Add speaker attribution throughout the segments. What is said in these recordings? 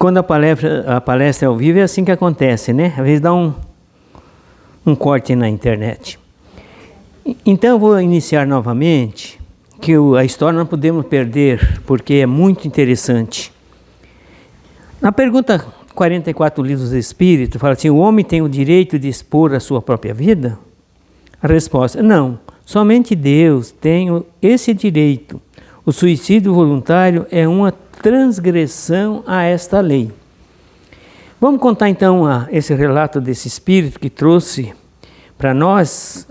Speaker 1: quando a palestra é ao vivo é assim que acontece, né? Às vezes dá um corte na internet. Então eu vou iniciar novamente, que a história não podemos perder, porque é muito interessante. Na pergunta 44 do Livro dos Espíritos, fala assim: o homem tem o direito de expor a sua própria vida? A resposta: não, somente Deus tem esse direito. O suicídio voluntário é uma transgressão a esta lei. Vamos contar então esse relato desse espírito que trouxe para nós,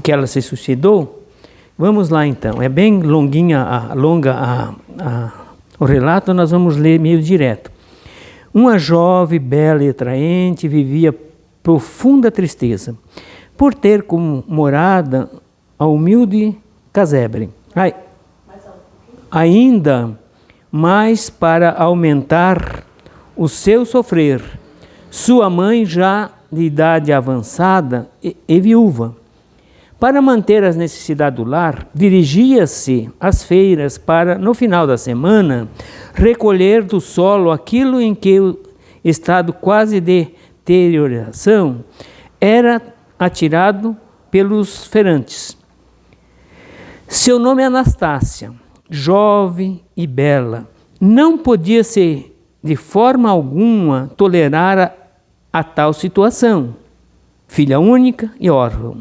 Speaker 1: que ela se suicidou. Vamos lá então, é bem longa o relato, nós vamos ler meio direto. Uma jovem, bela e atraente vivia profunda tristeza, por ter como morada a humilde casebre. Ainda mais para aumentar o seu sofrer, sua mãe, já de idade avançada e viúva, para manter as necessidades do lar, dirigia-se às feiras para, no final da semana, recolher do solo aquilo em que o estado quase de deterioração era atirado pelos feirantes. Seu nome é Anastácia, jovem e bela. Não podia ser de forma alguma tolerar a tal situação. Filha única e órfã.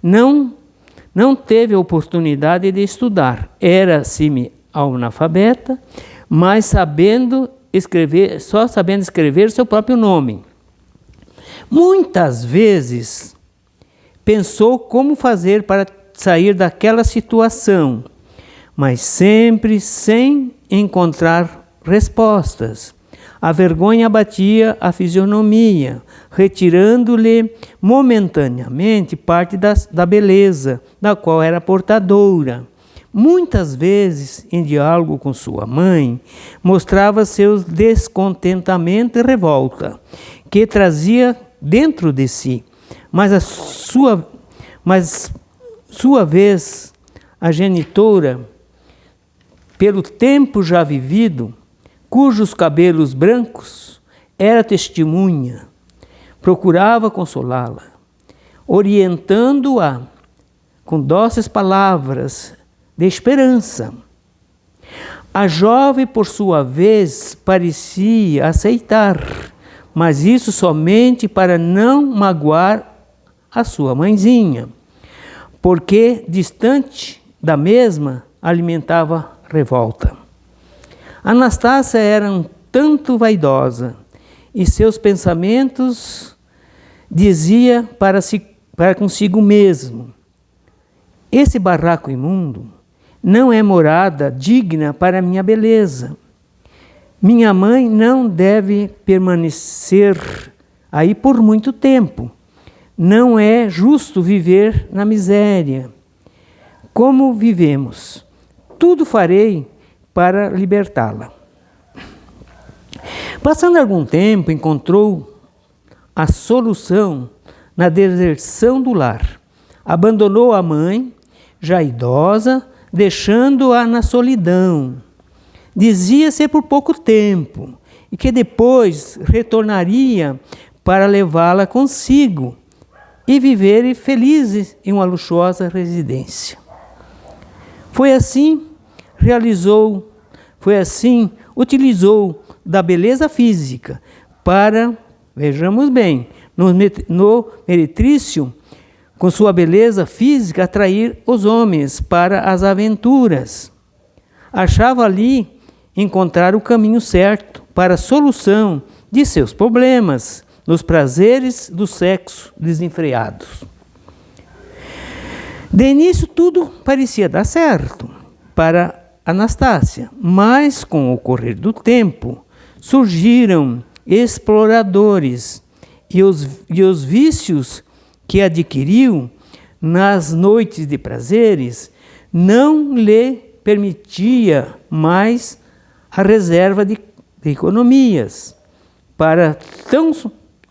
Speaker 1: Não teve oportunidade de estudar. Era semi-analfabeta, mas só sabendo escrever seu próprio nome. Muitas vezes pensou como fazer para sair daquela situação, mas sempre sem encontrar respostas. A vergonha abatia a fisionomia, retirando-lhe momentaneamente parte da beleza da qual era portadora. Muitas vezes, em diálogo com sua mãe, mostrava seus descontentamento e revolta, que trazia dentro de si, mas sua vez, a genitora, pelo tempo já vivido, cujos cabelos brancos era testemunha, procurava consolá-la, orientando-a com doces palavras de esperança. A jovem, por sua vez, parecia aceitar, mas isso somente para não magoar a sua mãezinha, porque, distante da mesma, alimentava revolta. Anastácia era um tanto vaidosa, e seus pensamentos dizia para consigo mesmo: esse barraco imundo não é morada digna para minha beleza. Minha mãe não deve permanecer aí por muito tempo. Não é justo viver na miséria. Como vivemos? Tudo farei para libertá-la. Passando algum tempo, encontrou a solução na deserção do lar. Abandonou a mãe, já idosa, deixando-a na solidão. Dizia ser por pouco tempo e que depois retornaria para levá-la consigo e viver felizes em uma luxuosa residência. Foi assim, utilizou da beleza física para, vejamos bem, no meretrício, com sua beleza física, atrair os homens para as aventuras. Achava ali encontrar o caminho certo para a solução de seus problemas, nos prazeres do sexo desenfreados. De início, tudo parecia dar certo para Anastácia, mas com o correr do tempo surgiram exploradores e os vícios que adquiriu nas noites de prazeres não lhe permitia mais a reserva de economias para tão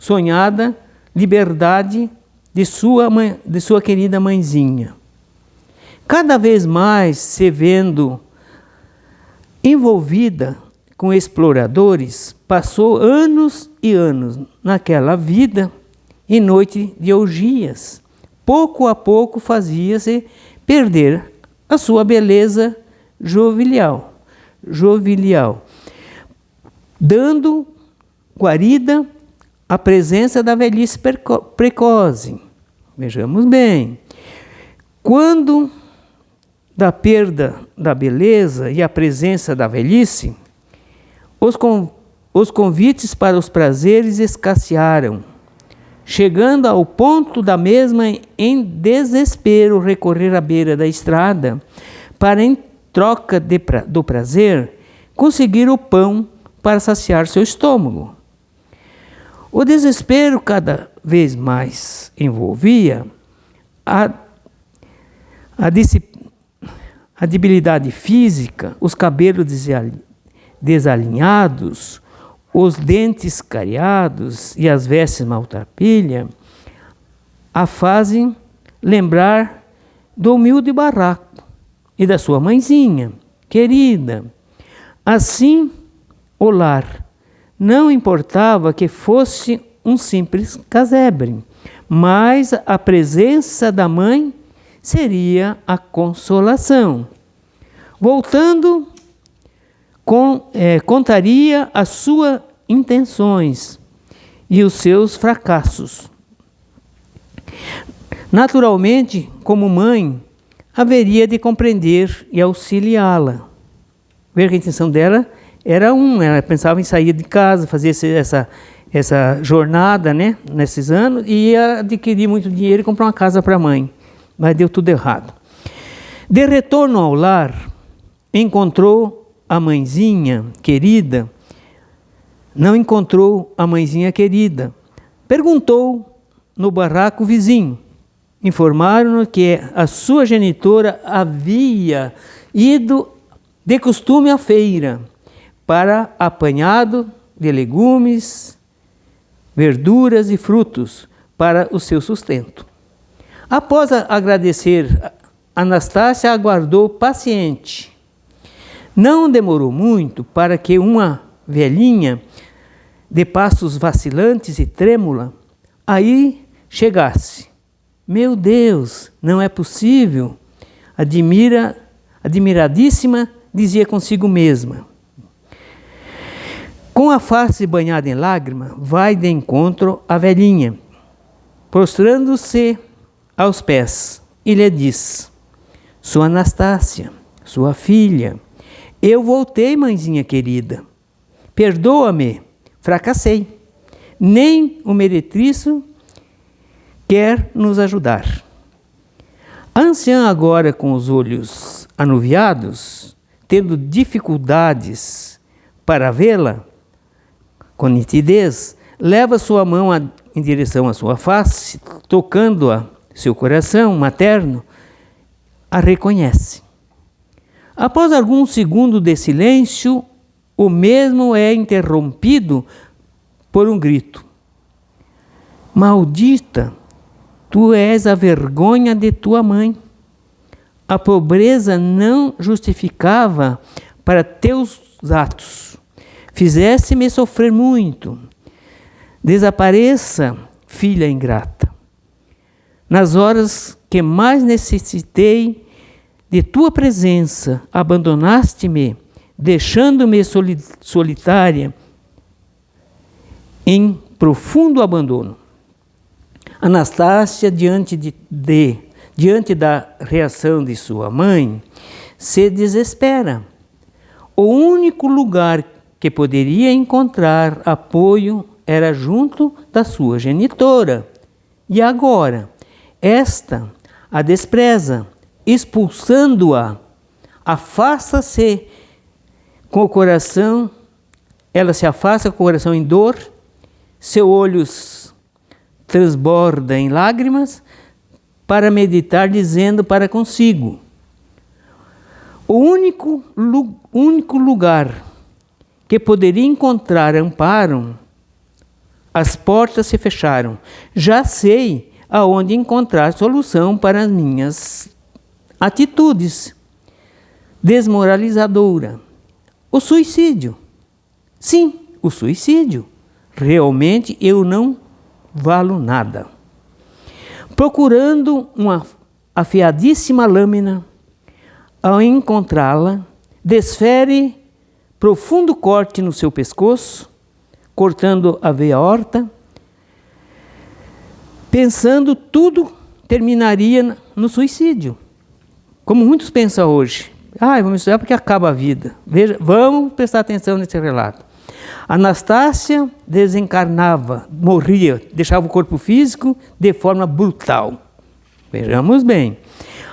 Speaker 1: sonhada liberdade de sua querida mãezinha. Cada vez mais se vendo envolvida com exploradores, passou anos e anos naquela vida e noite de orgias. Pouco a pouco fazia-se perder a sua beleza jovial, dando guarida à presença da velhice precoce. Vejamos bem, quando da perda da beleza e a presença da velhice, os convites para os prazeres escassearam, chegando ao ponto da mesma em desespero recorrer à beira da estrada para, em troca do prazer, conseguir o pão para saciar seu estômago. O desespero cada vez mais envolvia a debilidade física, os cabelos desalinhados, os dentes cariados e as vestes maltrapilhas, a fazem lembrar do humilde barraco e da sua mãezinha querida. Assim, o lar não importava que fosse um simples casebre, mas a presença da mãe seria a consolação. Voltando, contaria as suas intenções e os seus fracassos. Naturalmente, como mãe, haveria de compreender e auxiliá-la. Ver que a intenção dela era ela pensava em sair de casa, fazer essa jornada, né, nesses anos, e ia adquirir muito dinheiro e comprar uma casa para a mãe. Mas deu tudo errado. De retorno ao lar, encontrou a mãezinha querida. Não encontrou a mãezinha querida. Perguntou no barraco vizinho. Informaram-no que a sua genitora havia ido de costume à feira para apanhado de legumes, verduras e frutos para o seu sustento. Após agradecer, Anastácia aguardou paciente. Não demorou muito para que uma velhinha de passos vacilantes e trêmula aí chegasse. Meu Deus, não é possível! Admiradíssima, dizia consigo mesma. Com a face banhada em lágrimas, vai de encontro à velhinha, prostrando-se aos pés, e lhe diz: sou Anastácia, sua filha. Eu voltei, mãezinha querida. Perdoa-me, fracassei. Nem o meretriço quer nos ajudar. A anciã, agora com os olhos anuviados, tendo dificuldades para vê-la com nitidez, leva sua mão em direção à sua face, tocando-a seu coração materno, a reconhece. Após alguns segundos de silêncio, o mesmo é interrompido por um grito. Maldita, tu és a vergonha de tua mãe. A pobreza não justificava para teus atos. Fizeste-me sofrer muito. Desapareça, filha ingrata. Nas horas que mais necessitei de tua presença, abandonaste-me, deixando-me solitária em profundo abandono. Anastácia, diante da reação de sua mãe, se desespera. O único lugar que poderia encontrar apoio era junto da sua genitora. E agora, esta a despreza, expulsando-a, afasta-se com o coração, ela se afasta com o coração em dor, seus olhos transborda em lágrimas, para meditar, dizendo para consigo: o único lugar que poderia encontrar amparo, as portas se fecharam. Já sei aonde encontrar solução para as minhas atitudes desmoralizadoras. O suicídio. Sim, o suicídio. Realmente eu não valo nada. Procurando uma afiadíssima lâmina, ao encontrá-la, desfere profundo corte no seu pescoço, cortando a veia aorta, pensando tudo terminaria no suicídio. Como muitos pensam hoje. Vamos estudar porque acaba a vida. Veja, vamos prestar atenção nesse relato. Anastácia desencarnava, morria, deixava o corpo físico de forma brutal. Vejamos bem.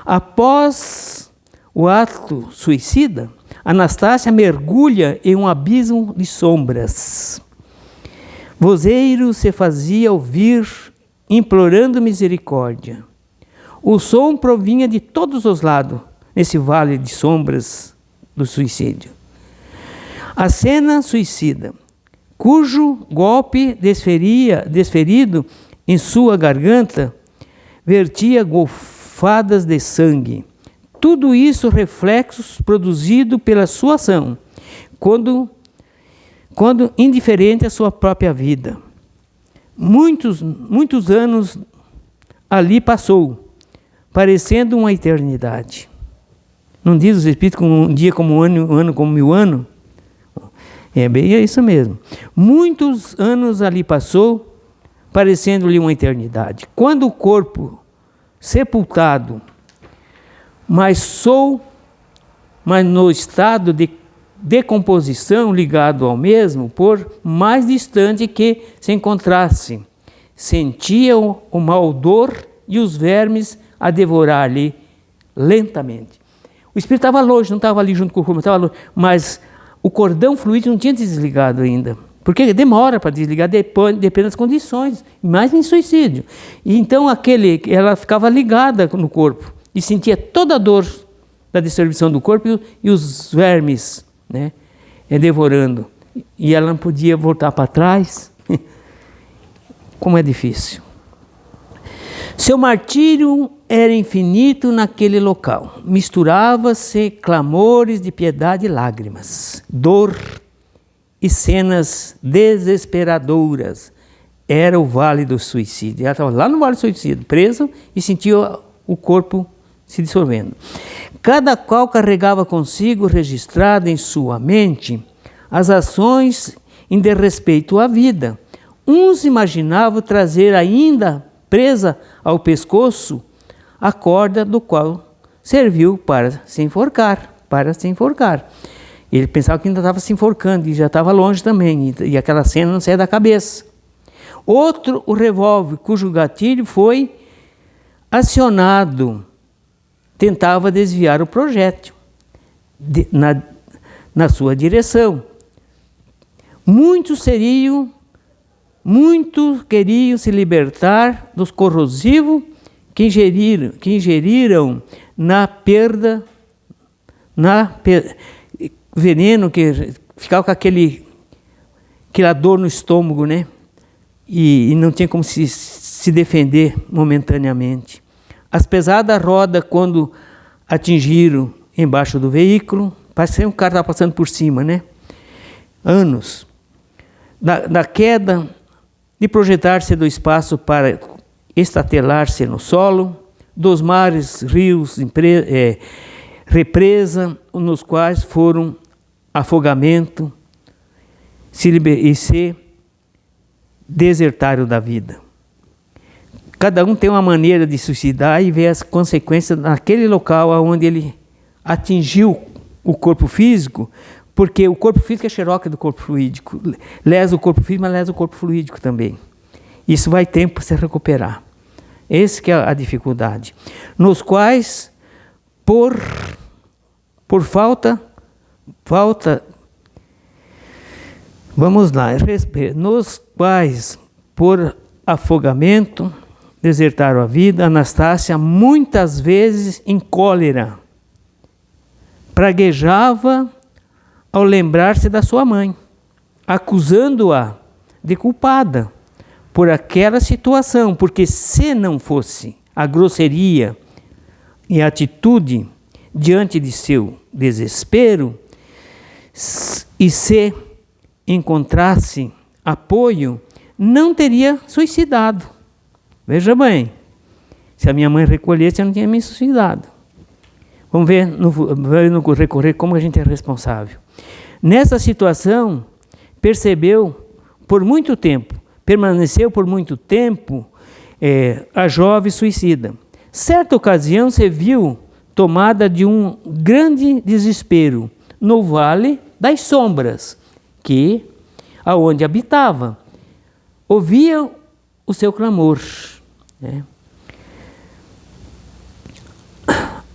Speaker 1: Após o ato suicida, Anastácia mergulha em um abismo de sombras. Vozeiro se fazia ouvir, implorando misericórdia. O som provinha de todos os lados, nesse vale de sombras do suicídio. A cena suicida, cujo golpe desferido em sua garganta, vertia golfadas de sangue. Tudo isso reflexos produzidos pela sua ação, quando indiferente à sua própria vida. Muitos anos ali passou, parecendo uma eternidade. Não diz os Espíritos que um dia como um ano como 1000 anos? É isso mesmo. Muitos anos ali passou, parecendo-lhe uma eternidade. Quando o corpo sepultado, mas no estado de decomposição ligado ao mesmo, por mais distante que se encontrasse, sentia o mau odor e os vermes a devorar-lhe lentamente. O espírito estava longe, não estava ali junto com o corpo, estava longe, mas o cordão fluídico não tinha desligado ainda, porque demora para desligar, depende das condições, mais em suicídio. E então ela ficava ligada no corpo e sentia toda a dor da distribuição do corpo e os vermes, né, devorando. E ela não podia voltar para trás. Como é difícil. Seu martírio era infinito naquele local. Misturava-se clamores de piedade e lágrimas, dor e cenas desesperadoras. Era o Vale do Suicídio. Ela estava lá no Vale do Suicídio, preso, e sentia o corpo se dissolvendo. Cada qual carregava consigo, registrado em sua mente, as ações em desrespeito à vida. Uns imaginavam trazer ainda presa ao pescoço a corda do qual serviu para se enforcar. Ele pensava que ainda estava se enforcando e já estava longe também, e aquela cena não saía da cabeça. Outro, o revólver, cujo gatilho foi acionado, tentava desviar o projétil na sua direção. Muitos queriam se libertar dos corrosivos que ingeriram veneno, que ficava com aquela dor no estômago, né? E não tinha como se defender momentaneamente. As pesadas rodas, quando atingiram embaixo do veículo, parece que um cara estava passando por cima, né? Anos. Da queda, de projetar-se do espaço para estatelar-se no solo, dos mares, rios, represa, nos quais foram afogamento e se desertaram da vida. Cada um tem uma maneira de suicidar e ver as consequências naquele local onde ele atingiu o corpo físico, porque o corpo físico é xeroca do corpo fluídico. Lesa o corpo físico, mas lesa o corpo fluídico também. Isso vai tempo para se recuperar. Essa que é a dificuldade. Nos quais, por falta, vamos lá, nos quais, por afogamento, desertaram a vida, Anastácia, muitas vezes em cólera, praguejava ao lembrar-se da sua mãe, acusando-a de culpada por aquela situação, porque se não fosse a grosseria e a atitude diante de seu desespero, e se encontrasse apoio, não teria suicidado. Veja bem, se a minha mãe recolhesse, eu não tinha me suicidado. Vamos ver no recorrer como a gente é responsável. Nessa situação, permaneceu por muito tempo a jovem suicida. Certa ocasião, se viu tomada de um grande desespero no Vale das Sombras, aonde habitava. Ouvia o seu clamor. Né?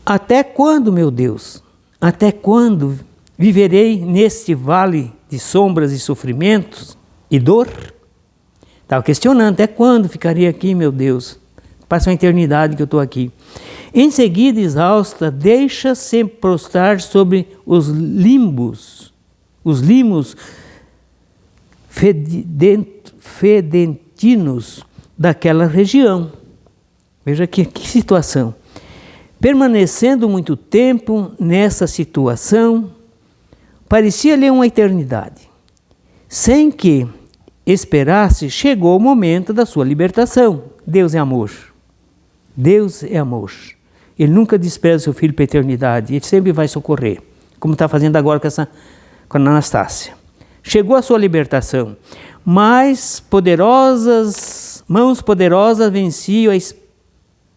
Speaker 1: Até quando, meu Deus? Até quando viverei neste vale de sombras e sofrimentos e dor? Estava questionando, até quando ficaria aqui, meu Deus? Passa uma eternidade que eu estou aqui. Em seguida, exausta, deixa-se prostrar sobre os limos fedentinos daquela região. Veja que situação. Permanecendo muito tempo nessa situação, parecia-lhe uma eternidade. Sem que esperasse, chegou o momento da sua libertação. Deus é amor. Deus é amor. Ele nunca despreza o seu filho para a eternidade. Ele sempre vai socorrer, como está fazendo agora com a Anastácia. Chegou a sua libertação. Mãos poderosas venciam as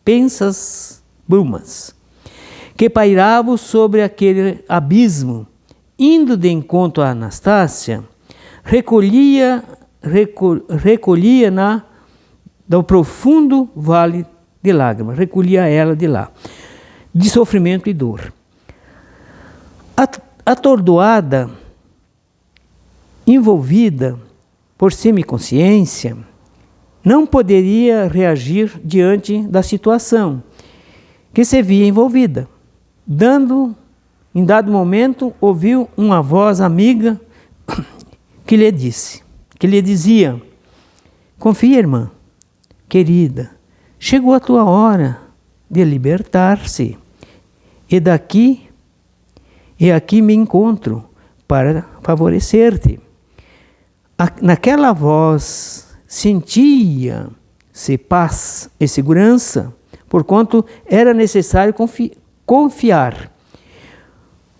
Speaker 1: pensas brumas que pairavam sobre aquele abismo. Indo de encontro a Anastácia, recolhia do profundo vale de lágrimas, recolhia ela de lá, de sofrimento e dor. Atordoada, envolvida por semiconsciência, não poderia reagir diante da situação que se via envolvida. Em dado momento, ouviu uma voz amiga que lhe dizia: confia, irmã querida, chegou a tua hora de libertar-se, e aqui me encontro para favorecer-te. Naquela voz sentia-se paz e segurança, porquanto era necessário confiar.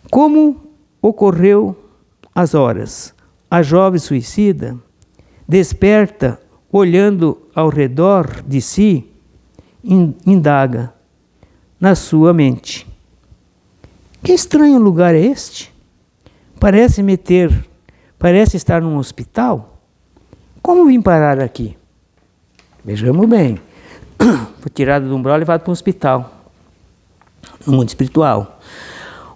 Speaker 1: Como ocorreu as horas, a jovem suicida, desperta, olhando ao redor de si, indaga na sua mente: que estranho lugar é este? Parece estar num hospital. Como vim parar aqui? Vejamos bem. Foi tirado do umbral e levado para um hospital, no mundo espiritual.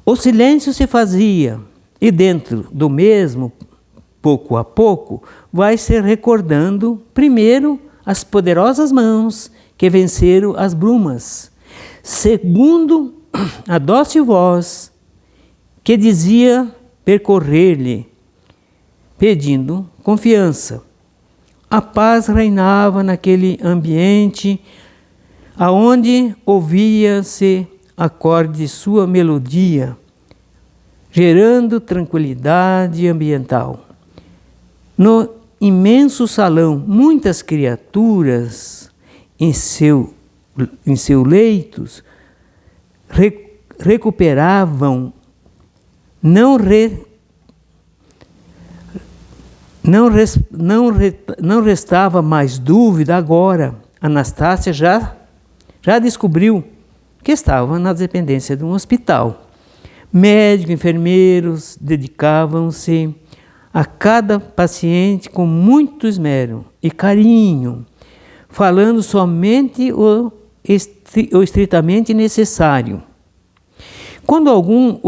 Speaker 1: O silêncio se fazia, e dentro do mesmo, pouco a pouco, vai se recordando primeiro as poderosas mãos que venceram as brumas. Segundo, a dócil voz que dizia percorrer-lhe, pedindo confiança. A paz reinava naquele ambiente, aonde ouvia-se acorde de sua melodia, gerando tranquilidade ambiental. No imenso salão, muitas criaturas em seus leitos recuperavam, não restava mais dúvida agora. Anastácia já descobriu que estava na dependência de um hospital. Médicos, enfermeiros dedicavam-se a cada paciente com muito esmero e carinho, falando somente o estritamente necessário. Quando alguma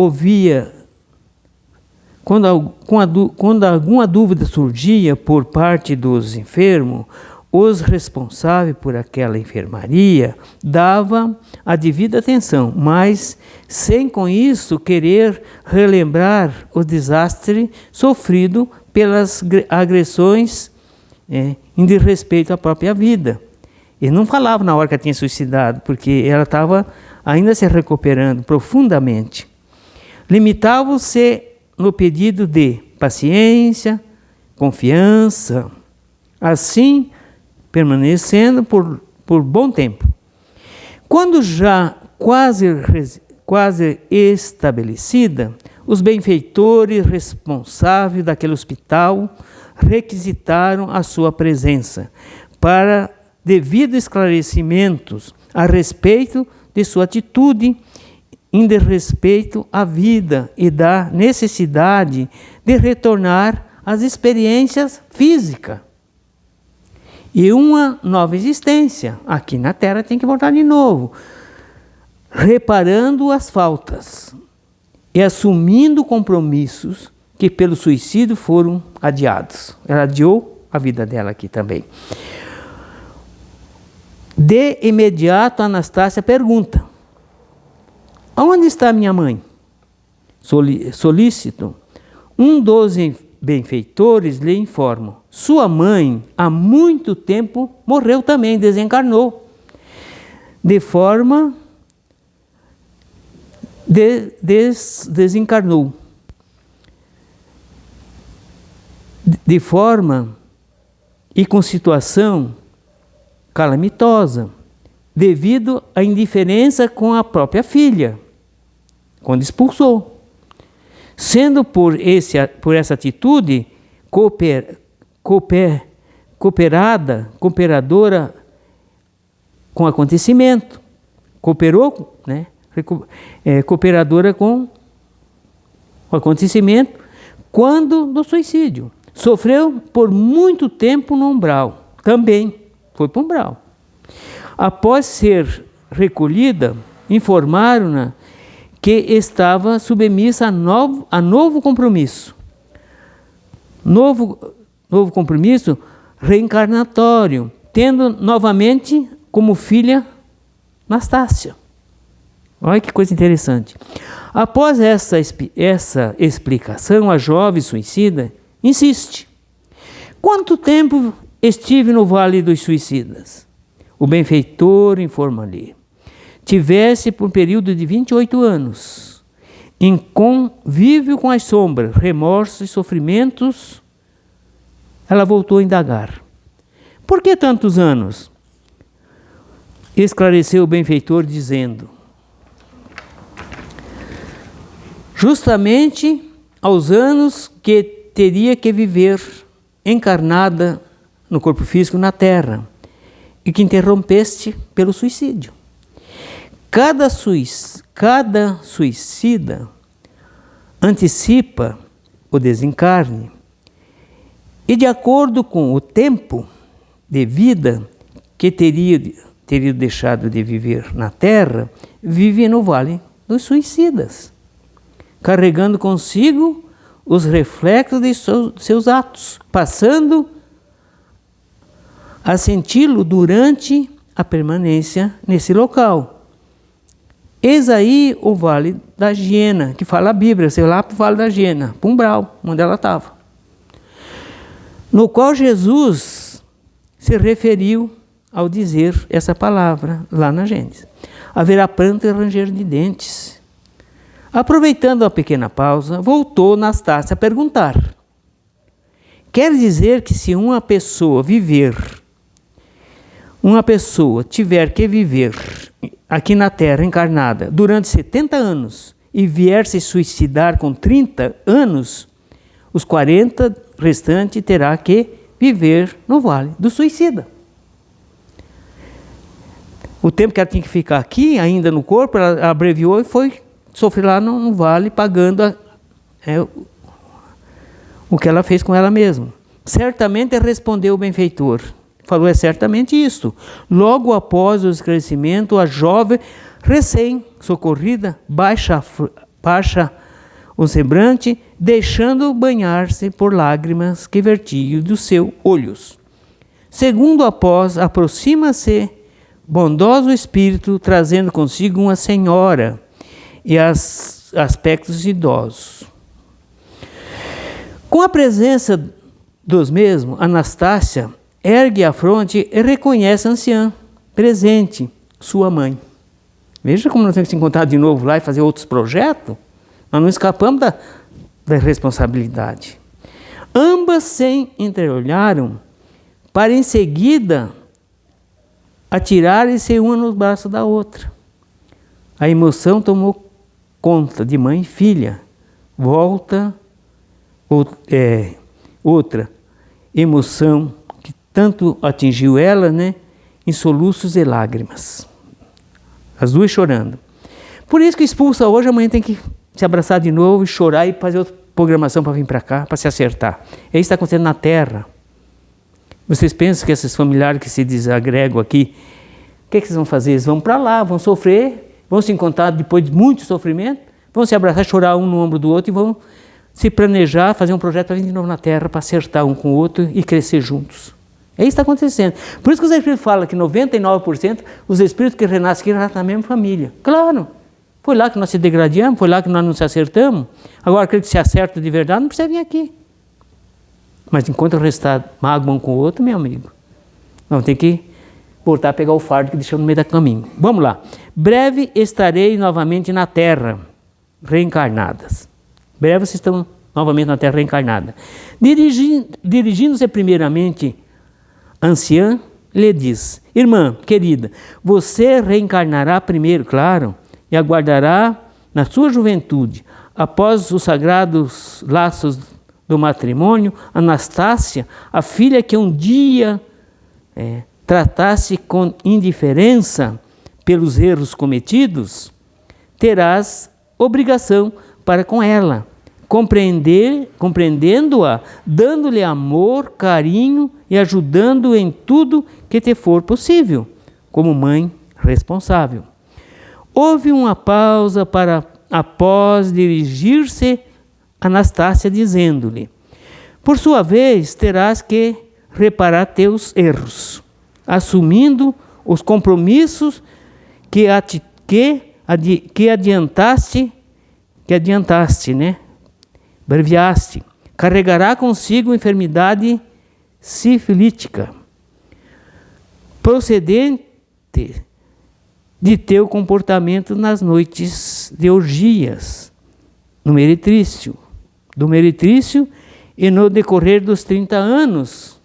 Speaker 1: dúvida surgia por parte dos enfermos, os responsáveis por aquela enfermaria davam a devida atenção, mas sem com isso querer relembrar o desastre sofrido pelas agressões em desrespeito à própria vida. Ele não falava na hora que ela tinha suicidado, porque ela estava ainda se recuperando profundamente. Limitavam-se no pedido de paciência, confiança, assim permanecendo por bom tempo. Quando já quase estabelecida, os benfeitores responsáveis daquele hospital requisitaram a sua presença para devido esclarecimentos a respeito de sua atitude em desrespeito à vida e da necessidade de retornar às experiências físicas. E uma nova existência. Aqui na Terra tem que voltar de novo. Reparando as faltas e assumindo compromissos que pelo suicídio foram adiados. Ela adiou a vida dela aqui também. De imediato, Anastácia pergunta: aonde está minha mãe? Solícito. Um dos benfeitores lhe informa: sua mãe há muito tempo morreu também, desencarnou. Desencarnou. De forma e com situação calamitosa, devido à indiferença com a própria filha, quando expulsou. Sendo por essa atitude cooperadora com o acontecimento, cooperou, né? Cooperadora com o acontecimento, quando do suicídio. Sofreu por muito tempo no umbral, também foi para o umbral. Após ser recolhida, informaram-na que estava submissa a novo compromisso. Novo compromisso reencarnatório, tendo novamente como filha Anastácia. Olha que coisa interessante. Após essa explicação, a jovem suicida insiste: quanto tempo estive no Vale dos Suicidas? O benfeitor informa-lhe: tivesse por um período de 28 anos, em convívio com as sombras, remorsos e sofrimentos. Ela voltou a indagar: por que tantos anos? Esclareceu o benfeitor dizendo: justamente aos anos que teria que viver encarnada no corpo físico na Terra e que interrompeste pelo suicídio. Cada suicida antecipa o desencarne e, de acordo com o tempo de vida que teria deixado de viver na Terra, vive no Vale dos Suicidas, carregando consigo os reflexos de seus atos, passando a senti-lo durante a permanência nesse local. Eis aí o Vale da Hiena, que fala a Bíblia, sei lá para o Vale da Hiena, para o umbral, onde ela estava. No qual Jesus se referiu ao dizer essa palavra lá na Gênesis: haverá pranto e ranger de dentes. Aproveitando a pequena pausa, voltou Anastácia a perguntar: quer dizer que se uma pessoa tiver que viver aqui na Terra encarnada durante 70 anos e vier se suicidar com 30 anos, os 40 restantes terá que viver no Vale do Suicida. O tempo que ela tinha que ficar aqui, ainda no corpo, ela abreviou e foi sofrer lá no vale, pagando o que ela fez com ela mesma. Certamente respondeu o benfeitor. Falou: é certamente isto. Logo após o esclarecimento, a jovem recém-socorrida baixa o semblante, deixando banhar-se por lágrimas que vertiam dos seus olhos. Segundo após, aproxima-se bondoso espírito, trazendo consigo uma senhora e aspectos idosos. Com a presença dos mesmos, Anastácia ergue a fronte e reconhece a anciã presente, sua mãe. Veja como nós temos que se encontrar de novo lá e fazer outros projetos. Nós não escapamos da responsabilidade. Ambas se entreolharam para em seguida atirarem-se uma nos braços da outra. A emoção tomou conta de mãe e filha. Volta outra emoção que tanto atingiu ela, né? Em soluços e lágrimas. As duas chorando. Por isso que expulsa hoje, amanhã tem que se abraçar de novo e chorar e fazer outra programação para vir para cá, para se acertar. É isso que está acontecendo na Terra. Vocês pensam que esses familiares que se desagregam aqui, o que é que eles vão fazer? Eles vão para lá, vão sofrer, vão se encontrar depois de muito sofrimento, vão se abraçar, chorar um no ombro do outro e vão se planejar, fazer um projeto para vir de novo na Terra, para acertar um com o outro e crescer juntos. É isso que está acontecendo. Por isso que os Espíritos falam que 99% os Espíritos que renascem aqui renascem na mesma família. Claro, foi lá que nós se degradamos, foi lá que nós não se acertamos. Agora, aquele que se acerta de verdade não precisa vir aqui. Mas enquanto o restado mágoa um com o outro, meu amigo, nós temos que voltar a pegar o fardo que deixou no meio do caminho. Vamos lá. Breve estarei novamente na Terra, reencarnadas. Breve vocês estão novamente na Terra reencarnada. Dirigindo-se primeiramente a anciã, lhe diz: irmã querida, você reencarnará primeiro, claro, e aguardará na sua juventude, após os sagrados laços do matrimônio, Anastácia, a filha que um dia tratasse com indiferença pelos erros cometidos, terás obrigação para com ela, compreendendo-a, dando-lhe amor, carinho e ajudando em tudo que te for possível, como mãe responsável. Houve uma pausa para, após dirigir-se Anastácia, dizendo-lhe: por sua vez, terás que reparar teus erros, assumindo os compromissos que adiantaste, né? Breviaste. Carregará consigo enfermidade sifilítica, procedente de teu comportamento nas noites de orgias, do meretrício e no decorrer dos 30 anos.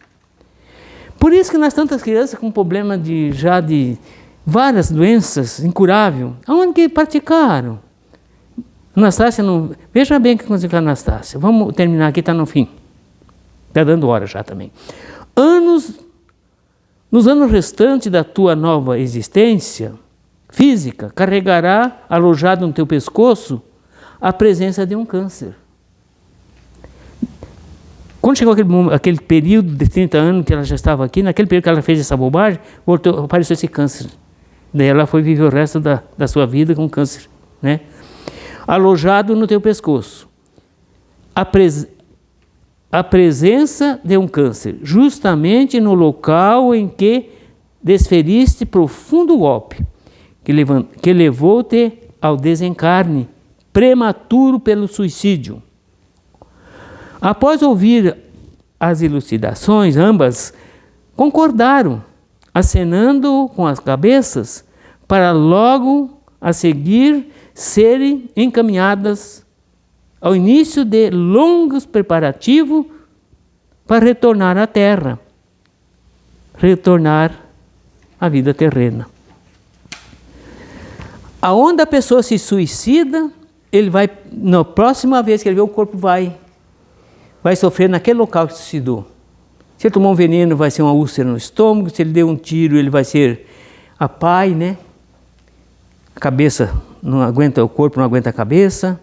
Speaker 1: Por isso que nós tantas crianças com problema de várias doenças incuráveis, aonde que praticaram? Anastácia não... Veja bem o que aconteceu com a Anastácia. Vamos terminar aqui, está no fim. Está dando hora já também. Nos anos restantes da tua nova existência física, carregará alojado no teu pescoço a presença de um câncer. Quando chegou aquele período de 30 anos que ela já estava aqui, naquele período que ela fez essa bobagem, apareceu esse câncer. Daí ela foi viver o resto da sua vida com câncer, né? Alojado no teu pescoço. A presença de um câncer, justamente no local em que desferiste profundo golpe, que levou-te ao desencarne prematuro pelo suicídio. Após ouvir as elucidações, ambas concordaram, acenando com as cabeças, para logo a seguir serem encaminhadas ao início de longos preparativos para retornar à Terra, retornar à vida terrena. Aonde a pessoa se suicida, ele vai, na próxima vez que ele vê o corpo, vai sofrer naquele local que se suicidou. Se ele tomou um veneno, vai ser uma úlcera no estômago. Se ele deu um tiro, ele vai ser a pai, né? A cabeça não aguenta, o corpo não aguenta a cabeça.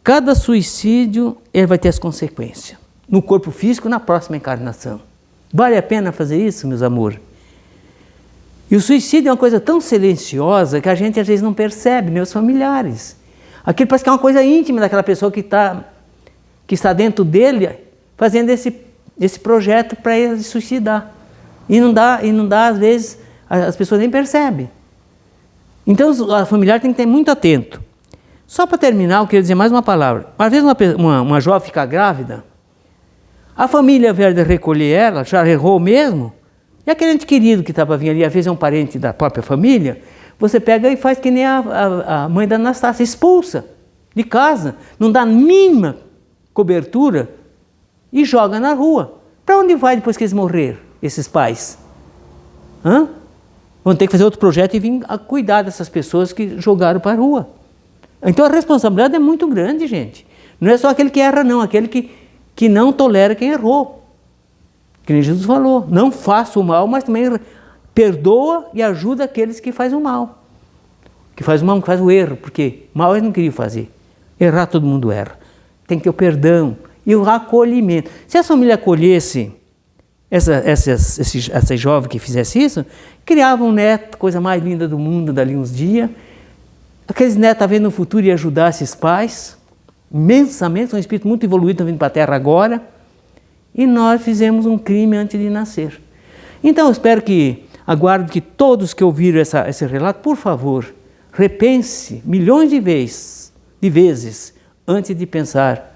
Speaker 1: Cada suicídio, ele vai ter as consequências. No corpo físico, na próxima encarnação. Vale a pena fazer isso, meus amores? E o suicídio é uma coisa tão silenciosa que a gente às vezes não percebe, nem os familiares. Aquilo parece que é uma coisa íntima daquela pessoa que está dentro dele, fazendo esse projeto para ele se suicidar. E não dá, às vezes, as pessoas nem percebem. Então, o familiar tem que ter muito atento. Só para terminar, eu queria dizer mais uma palavra. Às vezes uma jovem fica grávida, a família, ao invés de recolher ela, já errou mesmo, e aquele ente querido que está para vir ali, às vezes é um parente da própria família, você pega e faz que nem a mãe da Anastácia, expulsa de casa, não dá a mínima cobertura e joga na rua. Para onde vai depois que eles morrer, esses pais? Hã? Vão ter que fazer outro projeto e vir a cuidar dessas pessoas que jogaram para a rua. Então a responsabilidade é muito grande, gente. Não é só aquele que erra, não. Aquele que não tolera quem errou. Que nem Jesus falou. Não faça o mal, mas também perdoa e ajuda aqueles que fazem o mal. Que faz o mal, que faz o erro. Porque mal eles não queriam fazer. Errar todo mundo erra. Tem que ter o perdão e o acolhimento. Se a família acolhesse essa jovem que fizesse isso, criava um neto, coisa mais linda do mundo, dali uns dias. Aqueles netos estavam vendo no futuro e ajudar esses pais, imensamente, são um espírito muito evoluído, estão vindo para a Terra agora, e nós fizemos um crime antes de nascer. Então eu espero que, aguardo que todos que ouviram esse relato, por favor, repense milhões de vezes, antes de pensar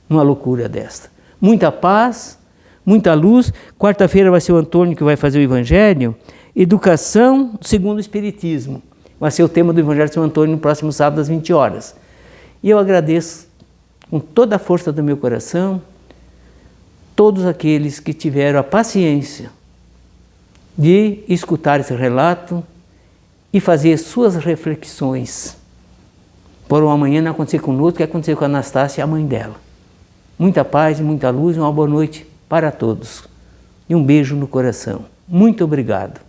Speaker 1: numa loucura desta. Muita paz, muita luz. Quarta-feira vai ser o Antônio que vai fazer o Evangelho. Educação segundo o Espiritismo. Vai ser o tema do Evangelho de São Antônio no próximo sábado às 20 horas. E eu agradeço com toda a força do meu coração todos aqueles que tiveram a paciência de escutar esse relato e fazer suas reflexões. Por um amanhã não acontecer conosco, o que aconteceu com a Anastácia e a mãe dela. Muita paz e muita luz e uma boa noite para todos. E um beijo no coração. Muito obrigado.